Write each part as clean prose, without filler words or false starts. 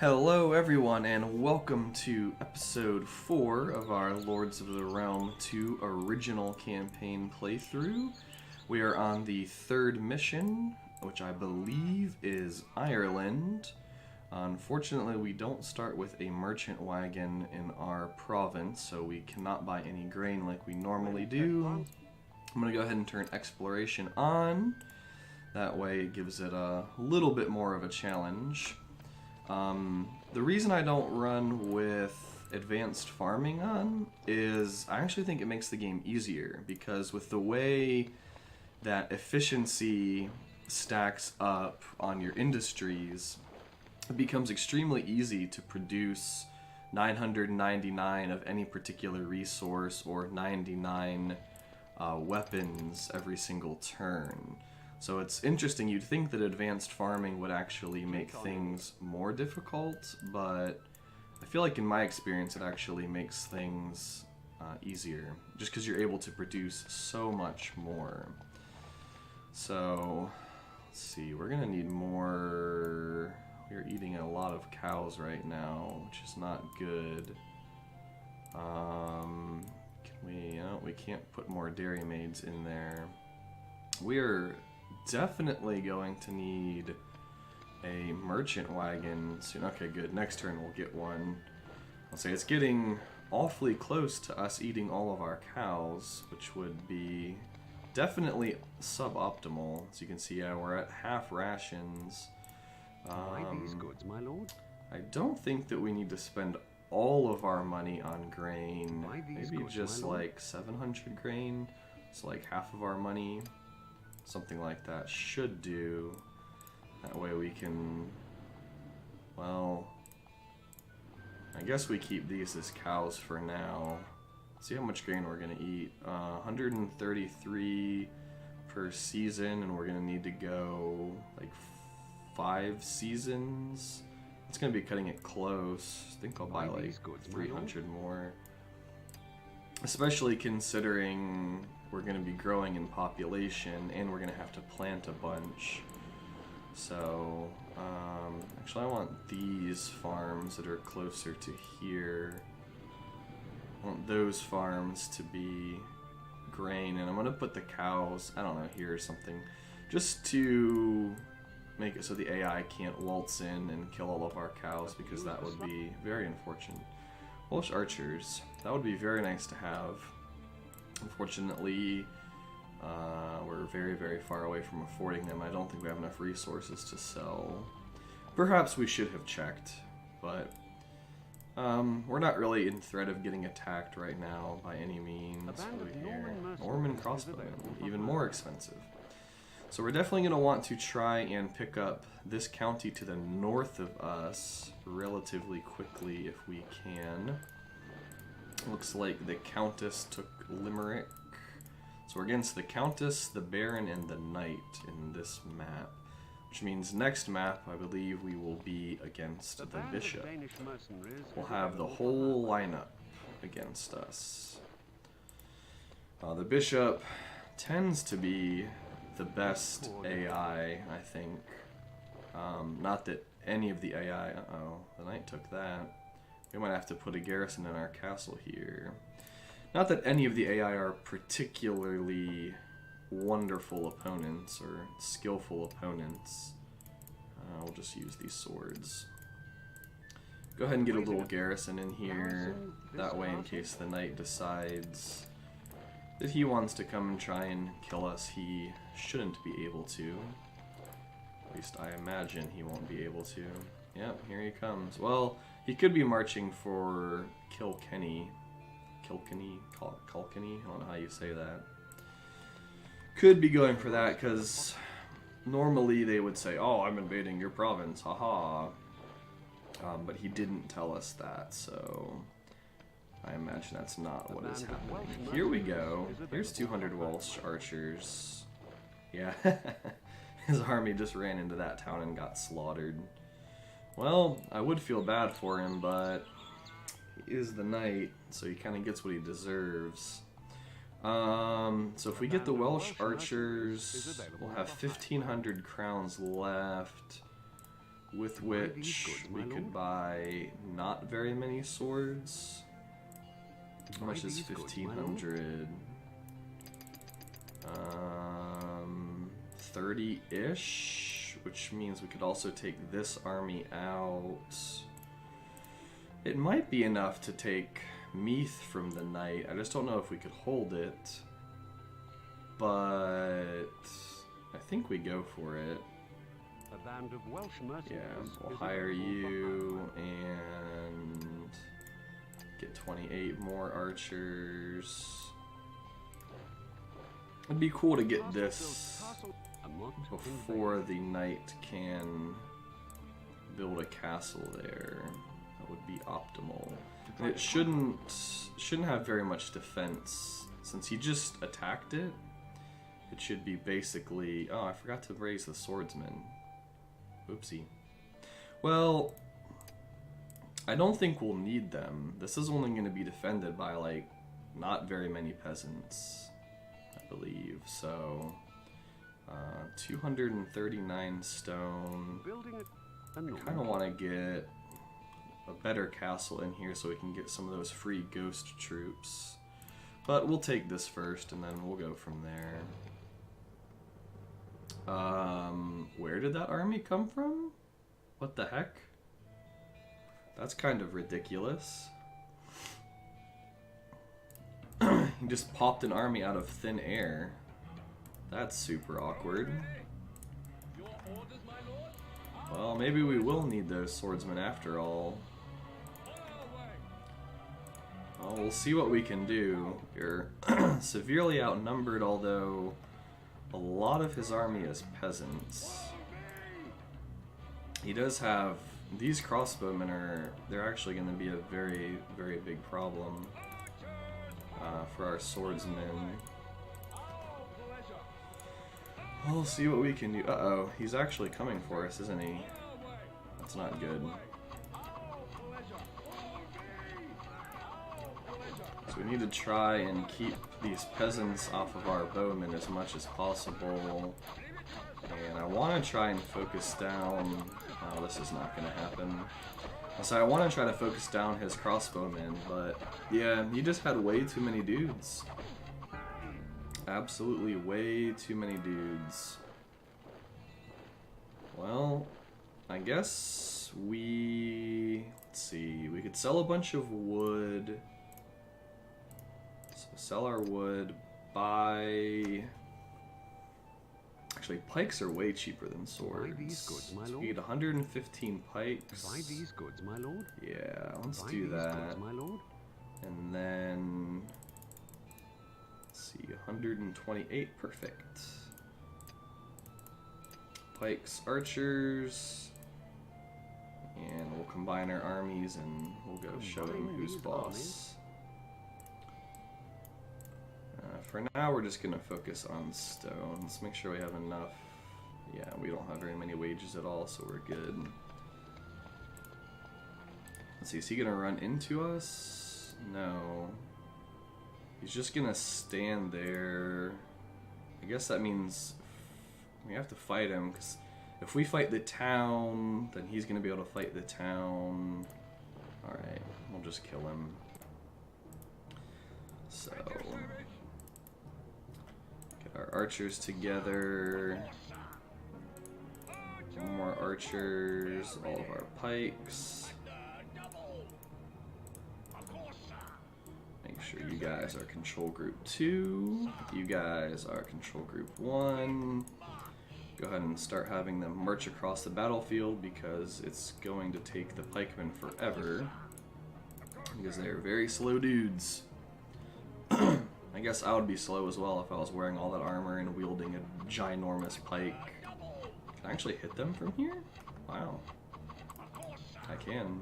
Hello everyone and welcome to episode 4 of our Lords of the Realm 2 original campaign playthrough. We are on the third mission, which I believe is Ireland. Unfortunately, we don't start with a merchant wagon in our province, so we cannot buy any grain like we normally do. I'm going to go ahead and turn exploration on. That way it gives it a little bit more of a challenge. The reason I don't run with advanced farming on is I actually think it makes the game easier, because with the way that efficiency stacks up on your industries, it becomes extremely easy to produce 999 of any particular resource or 99 weapons every single turn. So it's interesting, you'd think that advanced farming would actually make things more difficult, but I feel like in my experience it actually makes things easier, just because you're able to produce so much more. So, let's see, we're going to need more. We're eating a lot of cows right now, which is not good. We can't put more dairy maids in there. We're definitely going to need a merchant wagon soon. Okay, good. Next turn we'll get one. I'll say it's getting awfully close to us eating all of our cows, which would be definitely suboptimal. As you can see, yeah, we're at half rations. These goods, my lord. I don't think that we need to spend all of our money on grain. Maybe just like 700 grain. So like half of our money. Something like that should do. That way we can, well, I guess we keep these as cows for now. See how much grain we're going to eat. 133 per season, and we're going to need to go like 5 seasons. It's going to be cutting it close. I think I'll buy like 300 more. Especially considering we're going to be growing in population and we're going to have to plant a bunch. So, actually I want these farms that are closer to here. I want those farms to be grain, and I'm going to put the cows, I don't know, here or something, just to make it so the AI can't waltz in and kill all of our cows, because that would be very unfortunate. Welsh archers, that would be very nice to have. Unfortunately, we're very, very far away from affording them. I don't think we have enough resources to sell. Perhaps we should have checked, but we're not really in threat of getting attacked right now by any means. Norman crossbow, even more expensive. So we're definitely going to want to try and pick up this county to the north of us relatively quickly if we can. Looks like the Countess took Limerick. So we're against the Countess, the Baron, and the Knight in this map. Which means next map, I believe, we will be against the Bishop. We'll have the whole lineup against us. The Bishop tends to be the best AI, I think. Not that any of the AI... Uh-oh, the Knight took that. We might have to put a garrison in our castle here. Not that any of the AI are particularly wonderful opponents or skillful opponents. We'll just use these swords. Go ahead and get a little garrison in here. That way, in case the Knight decides that he wants to come and try and kill us, he shouldn't be able to. At least I imagine he won't be able to. Yep, here he comes. Well, he could be marching for Kilkenny. Kilkenny? I don't know how you say that. Could be going for that, because normally they would say, oh, I'm invading your province, haha. But he didn't tell us that, so I imagine that's not what is happening. Here we go. Here's 200 Welsh archers. Yeah, his army just ran into that town and got slaughtered. Well, I would feel bad for him, but he is the knight, so he kind of gets what he deserves. So if we get the Welsh archers, we'll have 1,500 crowns left. with Buy these which goods, we my could lord. buy not very many swords. How much is Buy these goods, my lord. 1,500? 30-ish, which means we could also take this army out. It might be enough to take Meath from the night. I just don't know if we could hold it. But I think we go for it. A band of Welsh mercenaries. Yeah, we'll is hire available for you hire. and get 28 more archers. It'd be cool to get Castle this built castle and marked in before vain. the knight can build a castle there. That would be optimal. And it shouldn't have very much defense since he just attacked it. It should be basically... Oh, I forgot to raise the swordsman. Oopsie. Well, I don't think we'll need them. This is only going to be defended by, like, not very many peasants, I believe. So, 239 stone. Building a I Norman kind of want to get a better castle in here so we can get some of those free ghost troops. But we'll take this first and then we'll go from there. Where did that army come from? What the heck? That's kind of ridiculous. He just popped an army out of thin air. That's super awkward. Well, maybe we will need those swordsmen after all. Well, we'll see what we can do. You're severely outnumbered, although a lot of his army is peasants. He does have... These crossbowmen they're actually going to be a very, very big problem for our swordsmen. We'll see what we can do. Uh-oh, he's actually coming for us, isn't he? That's not good. So we need to try and keep these peasants off of our bowmen as much as possible. And I want to try and focus down... Oh, this is not going to happen. So I want to try to focus down his crossbowmen, but yeah, he just had way too many dudes. Absolutely way too many dudes. Well, I guess let's see, we could sell a bunch of wood. So sell our wood, buy... Actually, pikes are way cheaper than swords. Buy these goods, my So lord. we need 115 pikes. Buy these goods, my lord. Yeah, let's Buy do these that. goods, my lord. And then, let's see, 128, perfect. Pikes, archers, and we'll combine our armies and we'll go show him who's boss. For now, we're just gonna focus on stone. Let's make sure we have enough. Yeah, we don't have very many wages at all, so we're good. Let's see, is he gonna run into us? No. He's just gonna stand there. I guess that means we have to fight him, because if we fight the town, then he's gonna be able to fight the town. Alright, we'll just kill him. So, get our archers together. More archers, all of our pikes. Make sure you guys are control group 2. You guys are control group 1. Go ahead and start having them march across the battlefield because it's going to take the pikemen forever. Because they're very slow dudes. I guess I would be slow as well if I was wearing all that armor and wielding a ginormous pike. Can I actually hit them from here? Wow. I can.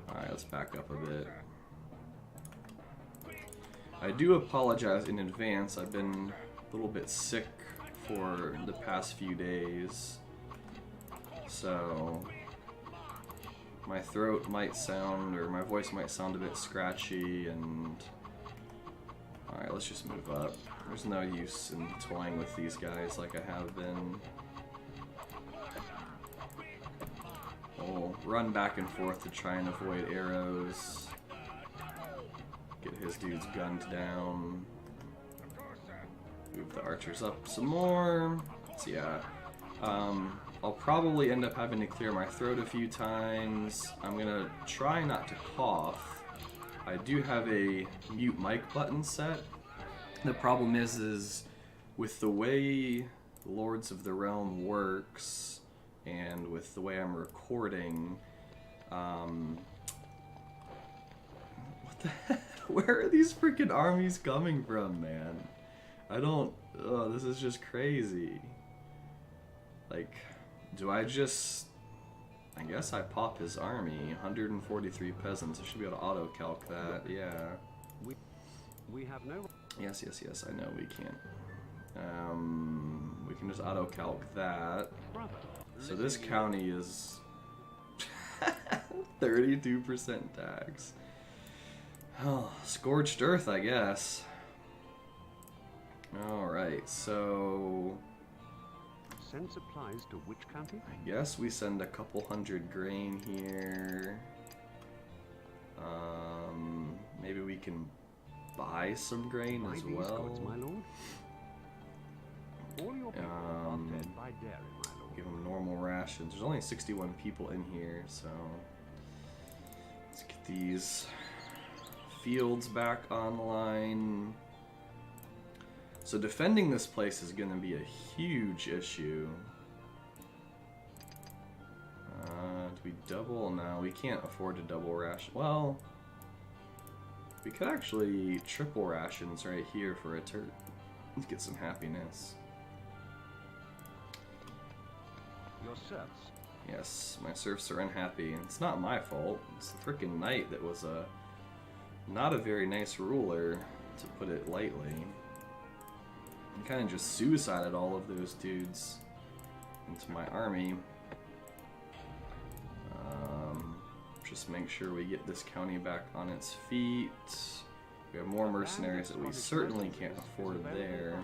Alright, let's back up a bit. I do apologize in advance. I've been a little bit sick for the past few days. So my throat might sound, or my voice might sound a bit scratchy, and alright, let's just move up. There's no use in toying with these guys like I have been. run back and forth to try and avoid arrows. Get his dudes gunned down. Move the archers up some more. So yeah, I'll probably end up having to clear my throat a few times. I'm gonna try not to cough. I do have a mute mic button set. The problem is with the way Lords of the Realm works and with the way I'm recording, what the heck? Where are these freaking armies coming from, man? I don't, oh, this is just crazy. Like, do I just, I guess I pop his army, 143 peasants, I should be able to auto-calc that, yeah. We have no... Yes, I know we can't. We can just auto-calc that. So this county is 32% tax. Oh, scorched earth, I guess. Alright, so... Send supplies to which county? I guess we send a couple hundred grain here. Maybe we can buy some grain as These well. goods, my lord. All your people are fed by dairy, my lord. Give them normal rations. There's only 61 people in here, so let's get these fields back online. So defending this place is going to be a huge issue. Do we double? No, we can't afford to double ration. Well, we could actually triple rations right here for a turn. Let's get some happiness. Your serfs. Yes, my serfs are unhappy, and it's not my fault. It's the frickin' knight that was not a very nice ruler, to put it lightly. He kind of just suicided all of those dudes into my army. Just make sure we get this county back on its feet. We have more mercenaries that we certainly can't afford there.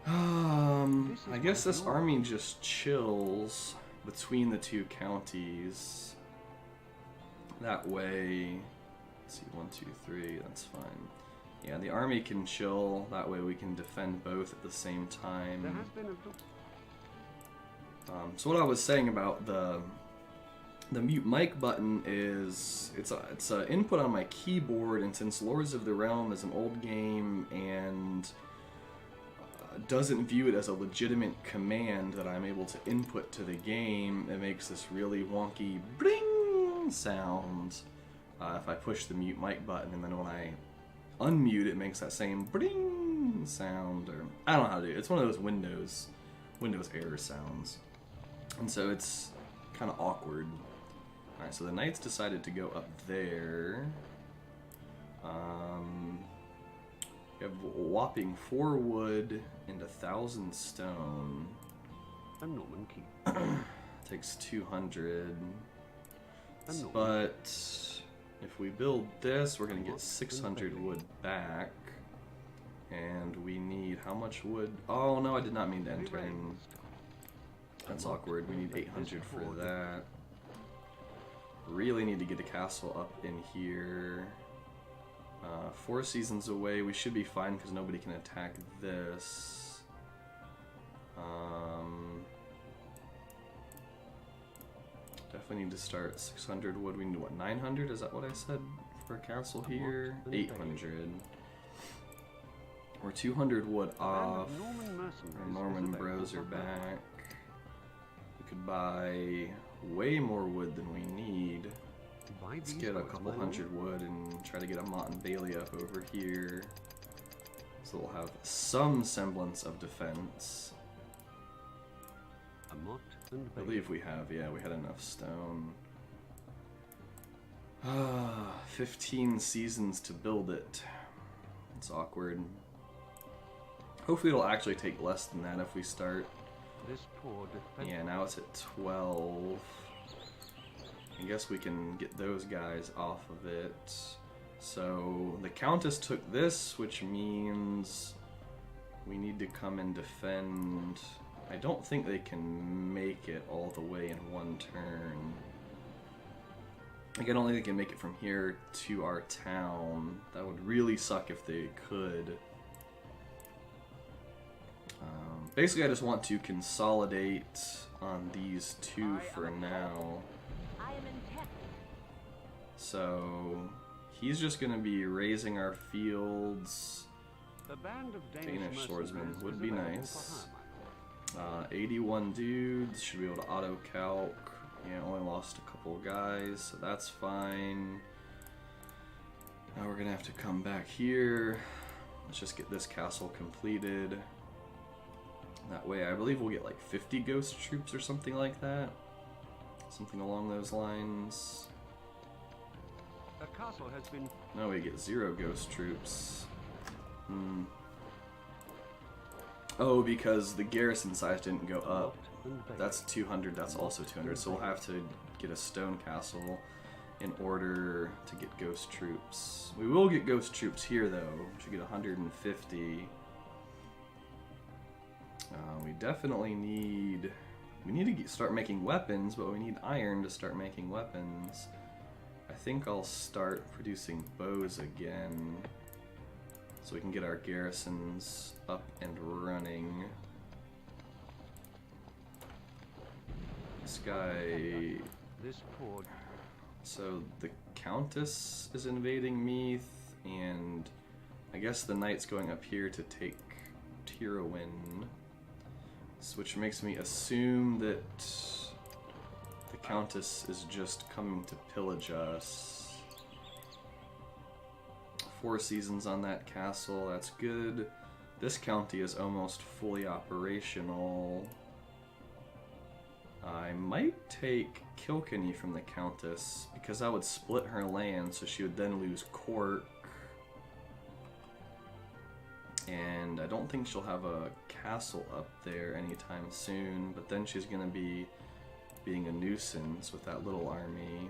I guess this army just chills between the two counties. That way, let's see, 1, 2, 3, that's fine. Yeah, the army can chill, that way we can defend both at the same time. There has been a... So what I was saying about the mute mic button is, it's an input on my keyboard, and since Lords of the Realm is an old game and doesn't view it as a legitimate command that I'm able to input to the game, it makes this really wonky bling sound if I push the mute mic button, and then when I unmute it makes that same bling sound, or I don't know how to do it. It's one of those Windows error sounds, and so it's kind of awkward. Alright, so the knights decided to go up there. We have a whopping 4 wood and 1,000 stone. A Norman keep. Takes 200. A Norman. But if we build this, we're going to get 600 wood back. And we need how much wood? Oh no, I did not mean to enter in. That's awkward. We need 800 for that. Really need to get a castle up in here. 4 seasons away, we should be fine because nobody can attack this. Definitely need to start 600 wood. We need what, 900? Is that what I said for a castle here? 800. We're 200 wood off. Our Norman bros are back. We could buy way more wood than we need. Let's get a couple hundred wood and try to get a Mott and Bailey up over here. So we'll have some semblance of defense. A Mott and I Bailey. believe we have, yeah, we had enough stone. 15 seasons to build it. It's awkward. Hopefully it'll actually take less than that if we start. This poor defense. Yeah, now it's at 12. I guess we can get those guys off of it. So the Countess took this, which means we need to come and defend I don't think they can make it all the way in one turn. Like, I don't think they can make it from here to our town. That would really suck if they could. Basically, I just want to consolidate on these two for now. So, he's just going to be raising our fields. The band of Danish swordsmen mercenaries would is be available nice. for hire, my lord. 81 dudes, should be able to auto-calc. Yeah, only lost a couple guys, so that's fine. Now we're going to have to come back here. Let's just get this castle completed. That way, I believe we'll get like 50 ghost troops or something like that. Something along those lines. The castle has been No, we get 0 ghost troops. Oh, because the garrison size didn't go up. locked and barred. That's 200, that's also 200, so we'll have to get a stone castle in order to get ghost troops. We will get ghost troops here, though. We should get 150. We definitely need... We need to start making weapons, but we need iron to start making weapons. I think I'll start producing bows again, so we can get our garrisons up and running. This guy... This poor So the Countess is invading Meath, and I guess the knight's going up here to take Tyrowin, which makes me assume that the Countess is just coming to pillage us. 4 seasons on that castle, that's good. This county is almost fully operational. I might take Kilkenny from the Countess, because that would split her land, so she would then lose Cork. And I don't think she'll have a castle up there anytime soon, but then she's going to be being a nuisance with that little army.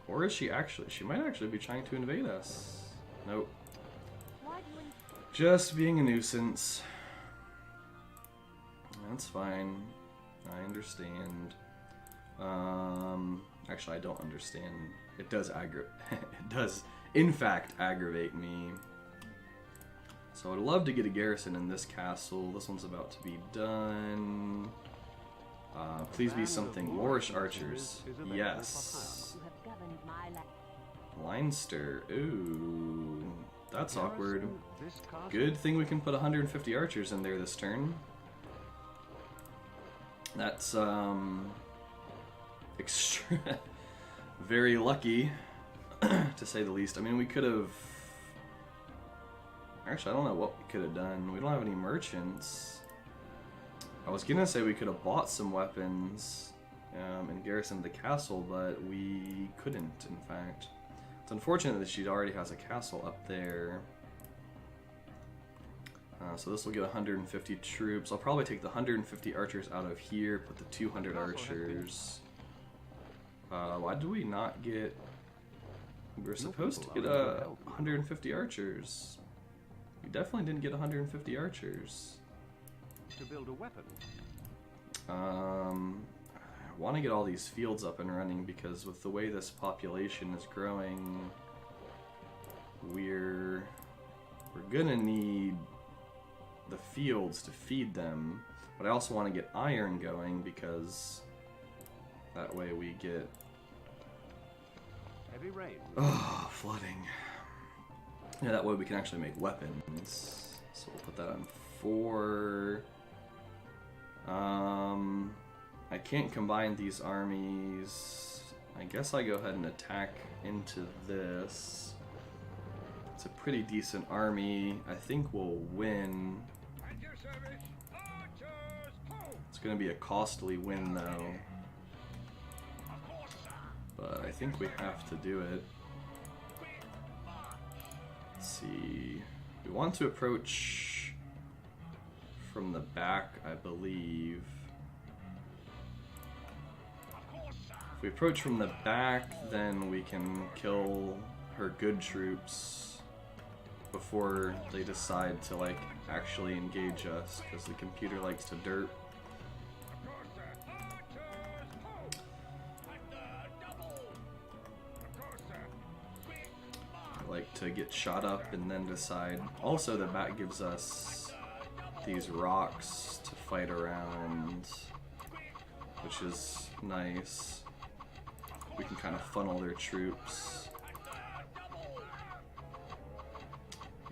Or is she actually? She might actually be trying to invade us. Nope. Just being a nuisance. That's fine. I understand. Actually, I don't understand. It does it does, in fact, aggravate me. So I'd love to get a garrison in this castle. This one's about to be done. Please be something. Moorish archers. Yes. Leinster. Ooh. That's awkward. this castle Good thing we can put 150 archers in there this turn. That's, extra very lucky, to say the least. I mean, we could have... Actually, I don't know what we could have done. We don't have any merchants. I was gonna say we could have bought some weapons and garrisoned the castle, but we couldn't, in fact. It's unfortunate that she already has a castle up there. So this will get 150 troops. I'll probably take the 150 archers out of here, put the 200 archers. Why do we not get... We're supposed to get 150 archers. We definitely didn't get 150 archers. to build a weapon. I want to get all these fields up and running because with the way this population is growing, we're gonna need the fields to feed them, but I also want to get iron going because that way we get Heavy rain. flooding. Yeah, that way we can actually make weapons. So we'll put that on 4. I can't combine these armies. I guess I go ahead and attack into this. It's a pretty decent army. I think we'll win. It's going to be a costly win though. But I think we have to do it. Let's see. We want to approach from the back, I believe. If we approach from the back, then we can kill her good troops. before they decide to like actually engage us, because the computer likes to derp. Like to get shot up and then decide. Also, the bat gives us these rocks to fight around, which is nice. We can kind of funnel their troops.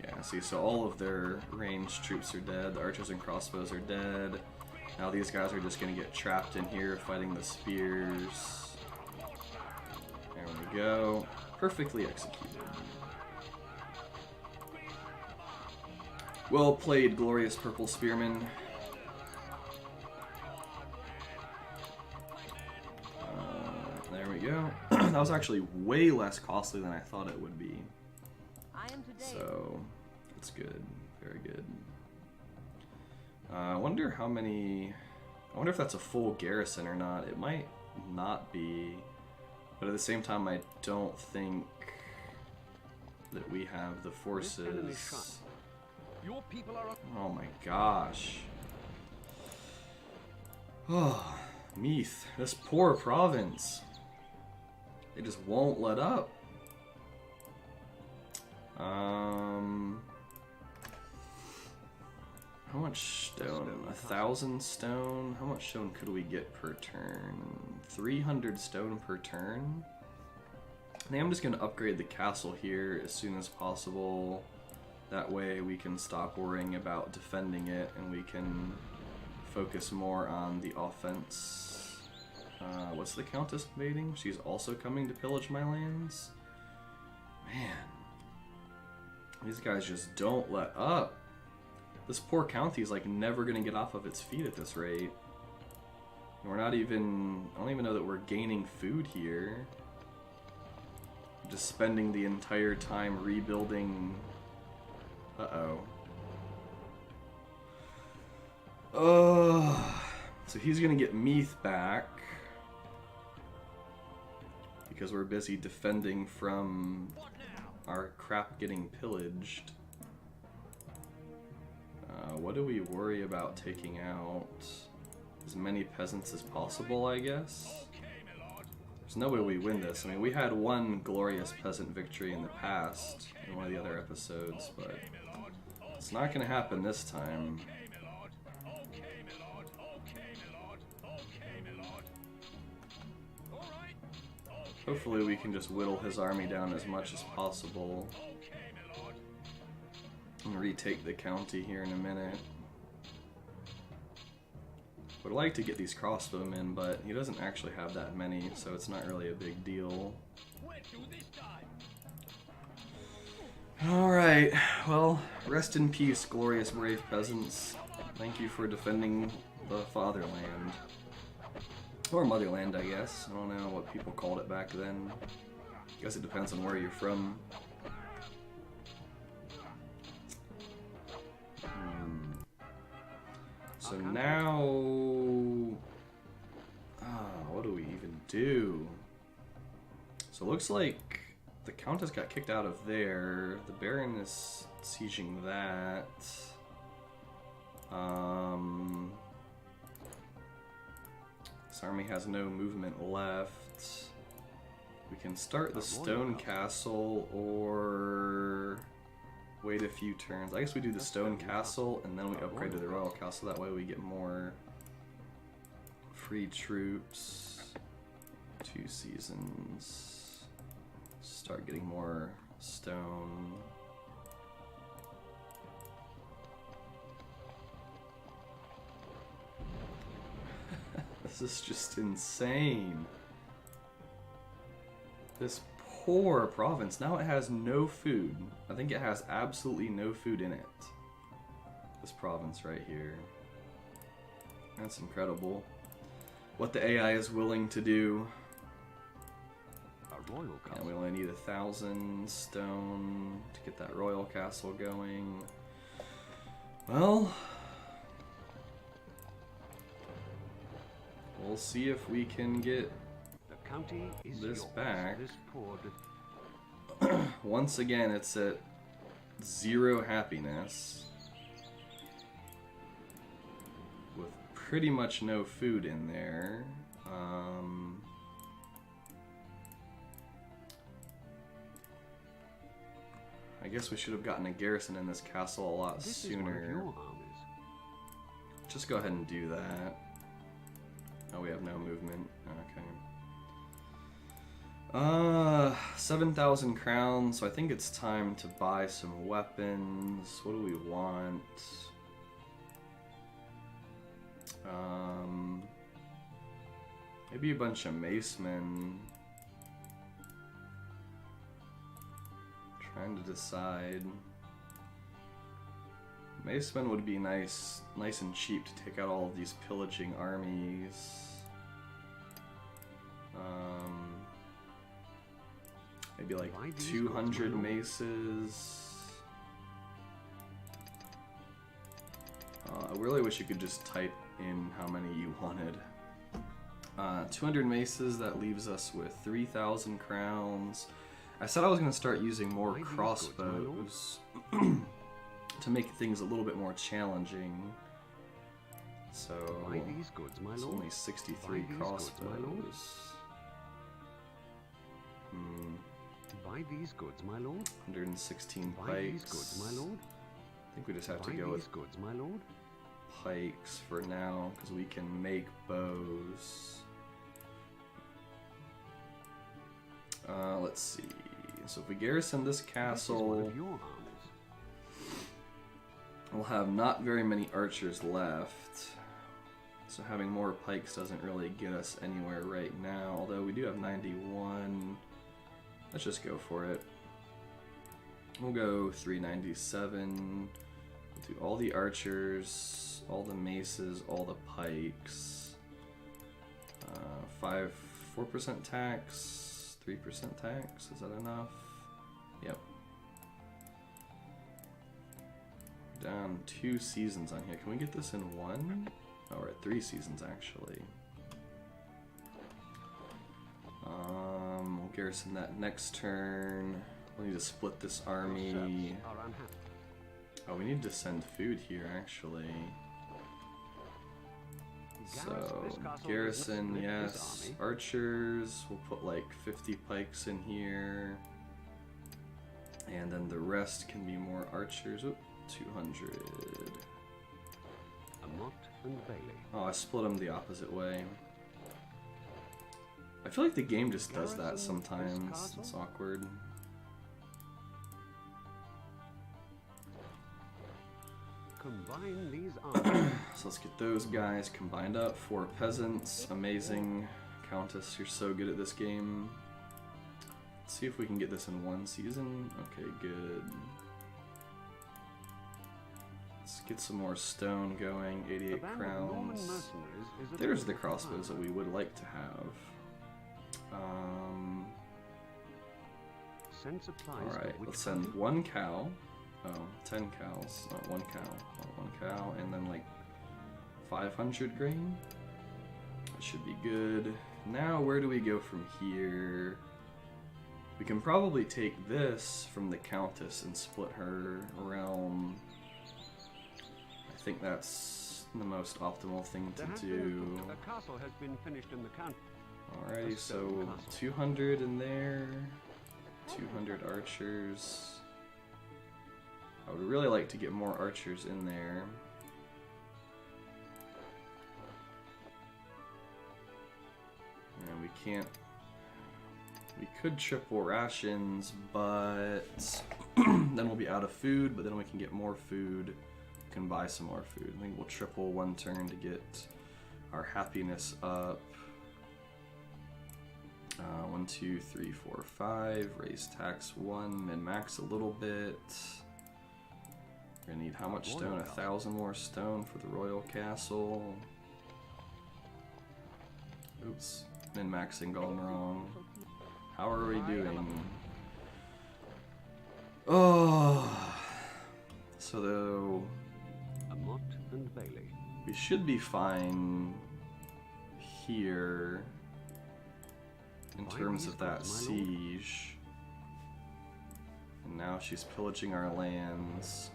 Yeah, see, so all of their ranged troops are dead. The archers and crossbows are dead. Now these guys are just gonna get trapped in here fighting the spears. There we go. Perfectly executed. Well played, glorious purple spearman. There we go. That was actually way less costly than I thought it would be. So, that's good. Very good. I wonder how many... I wonder if that's a full garrison or not. It might not be. But at the same time, I don't think that we have the forces... Your people are Oh my gosh. Oh, Meath, this poor province. They just won't let up. How much stone? 1,000 stone? How much stone could we get per turn? 300 stone per turn? I think I'm just going to upgrade the castle here as soon as possible. That way we can stop worrying about defending it and we can focus more on the offense. What's the Countess invading? She's also coming to pillage my lands? Man. These guys just don't let up. This poor county is like never gonna get off of its feet at this rate. And we're not even... I don't even know that we're gaining food here. Just spending the entire time rebuilding... Uh-oh. So he's gonna get Meath back because we're busy defending from our crap getting pillaged. What do we worry about taking out? As many peasants as possible, I guess. There's no way we win this. I mean, we had one glorious peasant victory in the past in one of the other episodes, but it's not gonna happen this time. Hopefully we can just whittle his army down as much as possible and retake the county here in a minute. Would like to get these crossbowmen, but he doesn't actually have that many, so it's not really a big deal. Alright, well, rest in peace, glorious brave peasants. Thank you for defending the fatherland. Or motherland, I guess. I don't know what people called it back then. I guess it depends on where you're from. So now... what do we even do? So it looks like the Countess got kicked out of there. The Baron is sieging that. This army has no movement left. We can start the stone castle or wait a few turns. I guess we do the stone castle and then we upgrade to the royal castle. That way we get more free troops. 2 seasons. Start getting more stone. This is just insane. This poor province. Now it has no food. I think it has absolutely no food in it. This province right here. That's incredible. What the AI is willing to do. a royal castle. And we only need 1,000 stone to get that royal castle going. Well... we'll see if we can get The county is this yours. back. This poor Once again, it's at 0 happiness. With pretty much no food in there. I guess we should have gotten a garrison in this castle a lot sooner. Just go ahead and do that. Oh, we have no movement. Okay. 7,000 crowns, so I think it's time to buy some weapons. What do we want? Maybe a bunch of macemen. Trying to decide. Macemen would be nice and cheap to take out all of these pillaging armies. Maybe like 200 maces. I really wish you could just type in how many you wanted. 200 maces, that leaves us with 3,000 crowns. I said I was going to start using more crossbows to make things a little bit more challenging. So, it's only 63 crossbows. Buy these goods, my lord. 116 Buy these pikes. goods, my lord. I think we just have to Buy go these with goods, my lord. pikes for now, because we can make bows. Let's see. So if we garrison this castle, we'll have not very many archers left. So having more pikes doesn't really get us anywhere right now, although we do have 91. Let's just go for it. We'll go 397. We'll do all the archers, all the maces, all the pikes. 4% tax, 3% tax. Is that enough? Yep. Down 2 seasons on here. Can we get this in 1? Oh, we're at 3 seasons actually. We'll garrison that next turn. We'll need to split this army. Oh, we need to send food here actually. So, garrison, yes. Archers, we'll put like 50 pikes in here. And then the rest can be more archers. Oop, 200. Oh, I split them the opposite way. I feel like the game just does that sometimes. It's awkward. Combine these armies. So let's get those guys combined up. 4 peasants. Amazing. Countess, you're so good at this game. Let's see if we can get this in 1 season. Okay, good. Let's get some more stone going. 88 crowns. There's the crossbows that we would like to have. Alright, let's send 1 cow. Oh, 10 cows. Not 1 cow. Not 1 cow. And then like 500 grain. That should be good. Now, where do we go from here? We can probably take this from the Countess and split her realm. I think that's the most optimal thing to do. The castle has been finished in the count. Alrighty, so 200 in there. 200 archers. I would really like to get more archers in there. And we can't... We could triple rations, but then we'll be out of food, but then we can get more food. We can buy some more food. I think we'll triple 1 turn to get our happiness up. 1, 2, 3, 4, 5. Raise tax 1. Min-max a little bit. We're gonna need how much stone? 1,000 more stone for the royal castle. Oops. Min-maxing gone wrong. How are we doing? Oh. So though, we should be fine here in terms of that siege. And now she's pillaging our lands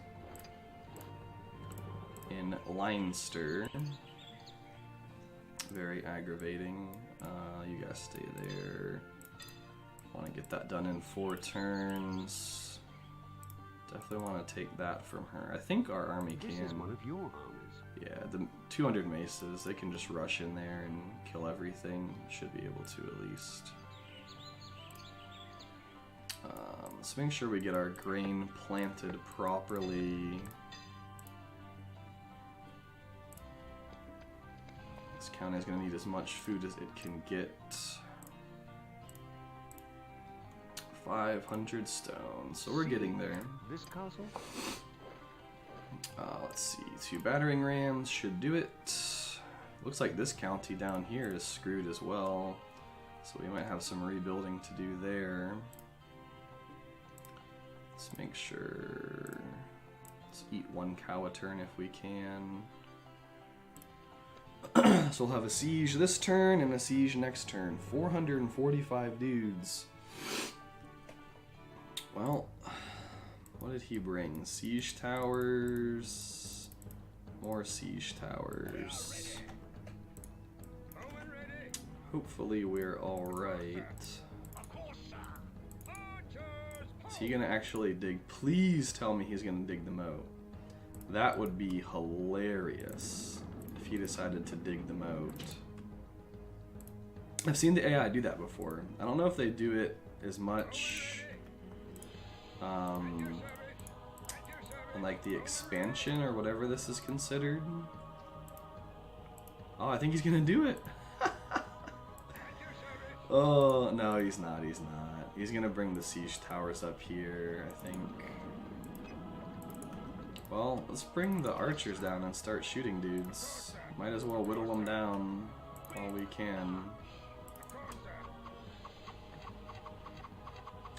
in Leinster. Very aggravating. You guys stay there. Want to get that done in 4 turns. Definitely want to take that from her. I think our army can. This is one of your armies. Yeah, the 200 maces, they can just rush in there and kill everything. Should be able to at least. Let's make sure we get our grain planted properly. This county is going to need as much food as it can get. 500 stone, so we're getting there. This castle? Let's see, 2 battering rams should do it. Looks like this county down here is screwed as well, so we might have some rebuilding to do there. Let's make sure. Let's eat 1 cow a turn if we can. So we'll have a siege this turn and a siege next turn. 445 dudes. Well, what did he bring? Siege towers. More siege towers. Hopefully we're alright. Is he gonna actually dig? Please tell me he's gonna dig the moat. That would be hilarious if he decided to dig the moat. I've seen the AI do that before. I don't know if they do it as much in like the expansion or whatever this is considered. Oh, I think he's gonna do it. Oh, no, he's not. He's gonna bring the siege towers up here, I think. Well, let's bring the archers down and start shooting dudes. Might as well whittle them down while we can.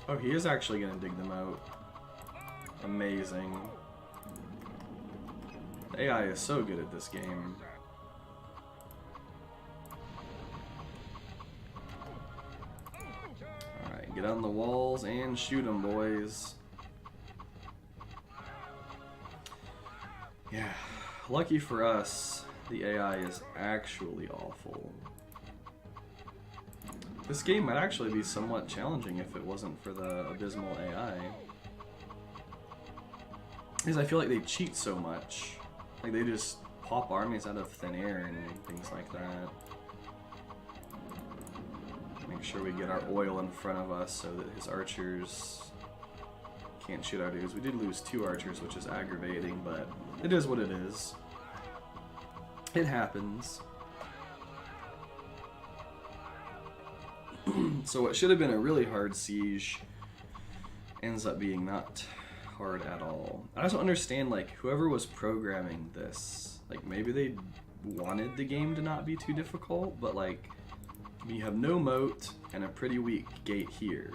Oh, he is actually gonna dig them out. Amazing. The AI is so good at this game. Alright, get on the walls and shoot them, boys. Yeah, lucky for us, the AI is actually awful. This game might actually be somewhat challenging if it wasn't for the abysmal AI. Because I feel like they cheat so much. Like they just pop armies out of thin air and things like that. Make sure we get our oil in front of us so that his archers can't shoot our dudes. We did lose 2 archers, which is aggravating, but it is what it is. It happens. So what should have been a really hard siege ends up being not hard at all. I also understand, like, whoever was programming this, like, maybe they wanted the game to not be too difficult, but like, you have no moat and a pretty weak gate here.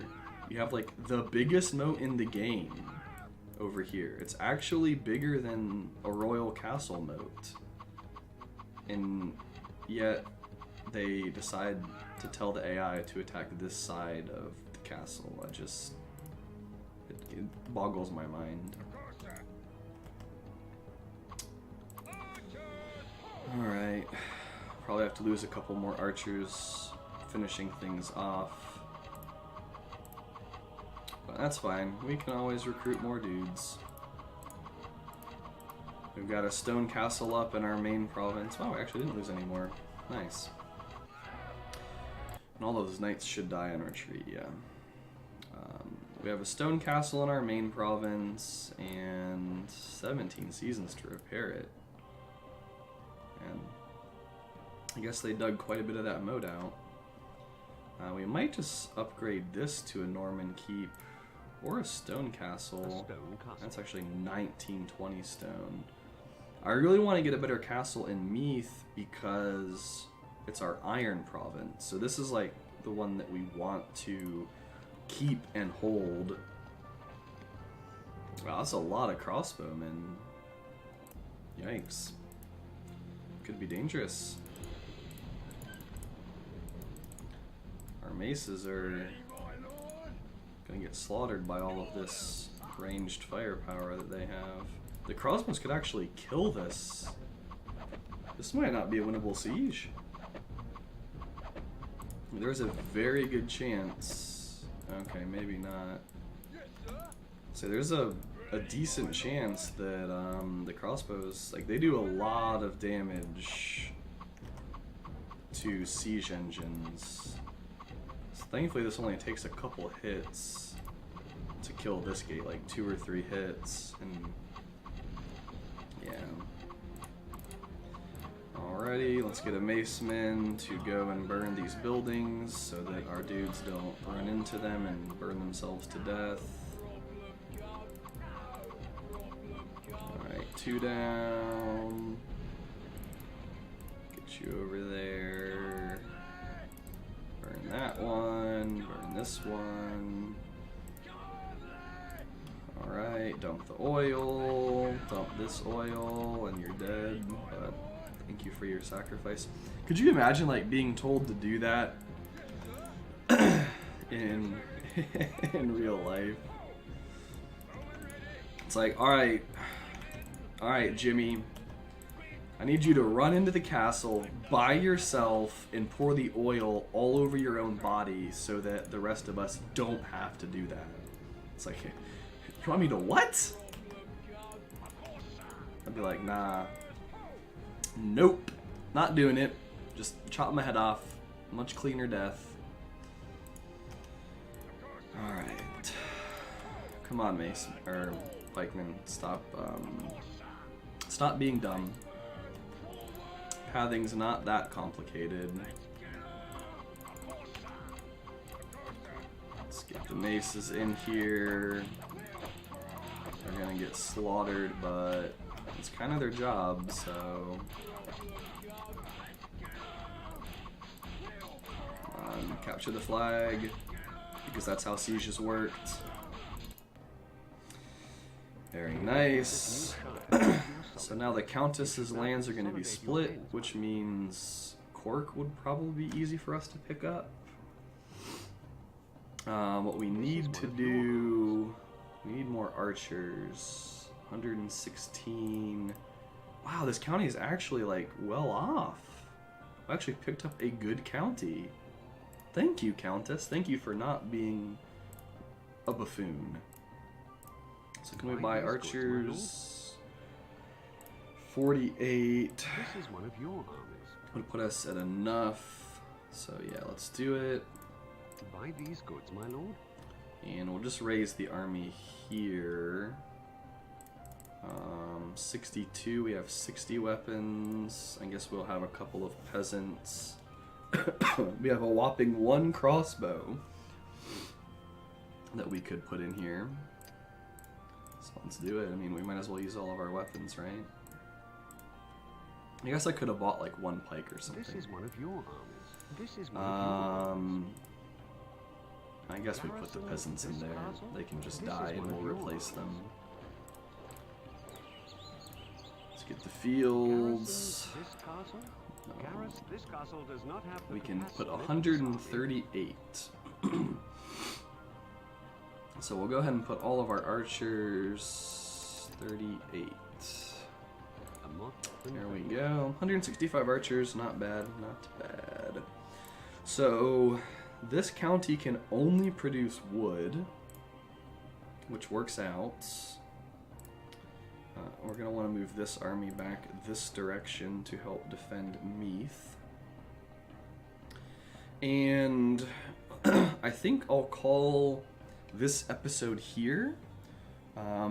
You have like the biggest moat in the game over here. It's actually bigger than a royal castle moat. And yet they decide to tell the AI to attack this side of the castle. It boggles my mind. Alright. Probably have to lose a couple more archers finishing things off. But that's fine. We can always recruit more dudes. We've got a stone castle up in our main province. Wow, we actually didn't lose any more. Nice. And all of those knights should die in retreat, yeah. We have a stone castle in our main province and 17 seasons to repair it. And I guess they dug quite a bit of that moat out. We might just upgrade this to a Norman keep or a stone castle. That's actually 1920 stone. I really want to get a better castle in Meath because it's our iron province. So this is like the one that we want to keep and hold. Wow, that's a lot of crossbowmen. Yikes. Could be dangerous. Our maces are gonna get slaughtered by all of this ranged firepower that they have. The crossbows could actually kill this. This might not be a winnable siege. There's a very good chance. Okay, maybe not. So there's a decent chance that the crossbows, like, they do a lot of damage to siege engines. So thankfully this only takes a couple hits to kill this gate, like 2 or 3 hits, and yeah. Alrighty, let's get a maceman to go and burn these buildings so that our dudes don't run into them and burn themselves to death. Alright, 2 down. Get you over there. Burn that one. Burn this one. Alright, dump the oil. Dump this oil, and you're dead. But thank you for your sacrifice. Could you imagine, like, being told to do that in real life? It's like, alright, Jimmy, I need you to run into the castle by yourself and pour the oil all over your own body so that the rest of us don't have to do that. It's like, you want me to what? I'd be like, nah. Nope. Not doing it. Just chop my head off. Much cleaner death. Alright. Come on, Mason. Or Pikeman. Stop being dumb. Pathing's not that complicated. Let's get the maces in here. They're gonna get slaughtered, but it's kind of their job, so... capture the flag, because that's how sieges worked. Very nice. So now the Countess's lands are going to be split, which means Cork would probably be easy for us to pick up. What we need to do... We need more archers. 116. Wow, this county is actually, like, well off. I actually picked up a good county. Thank you, Countess. Thank you for not being a buffoon. So can we buy archers? 48. This is one of your armies. Would put us at enough. So yeah, let's do it. Buy these goods, my lord. And we'll just raise the army here. 62, we have 60 weapons. I guess we'll have a couple of peasants. We have a whopping 1 crossbow that we could put in here. So let's do it. I mean, we might as well use all of our weapons, right? I guess I could have bought like 1 pike or something. This is one of your armies. This is one of your armies. I guess we put the peasants in there. They can just die and we'll replace them. Let's get the fields. We can put 138. So we'll go ahead and put all of our archers. 38. There we go. 165 archers. Not bad. Not bad. So this county can only produce wood, which works out. We're going to want to move this army back this direction to help defend Meath. And I think I'll call this episode here,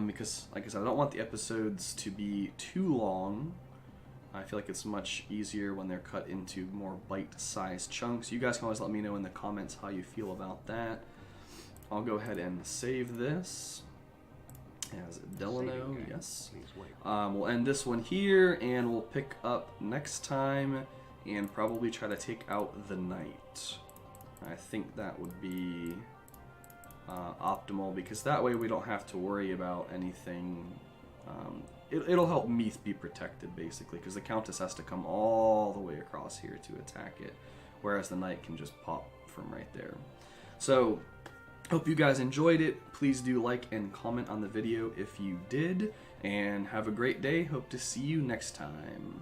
because, like I said, I don't want the episodes to be too long. I feel like it's much easier when they're cut into more bite-sized chunks. You guys can always let me know in the comments how you feel about that. I'll go ahead and save this as Delano, yes. We'll end this one here, and we'll pick up next time and probably try to take out the knight. I think that would be optimal, because that way we don't have to worry about anything. It'll help Meath be protected, basically, because the Countess has to come all the way across here to attack it, whereas the knight can just pop from right there. So Hope you guys enjoyed it. Please do like and comment on the video if you did. And have a great day. Hope to see you next time.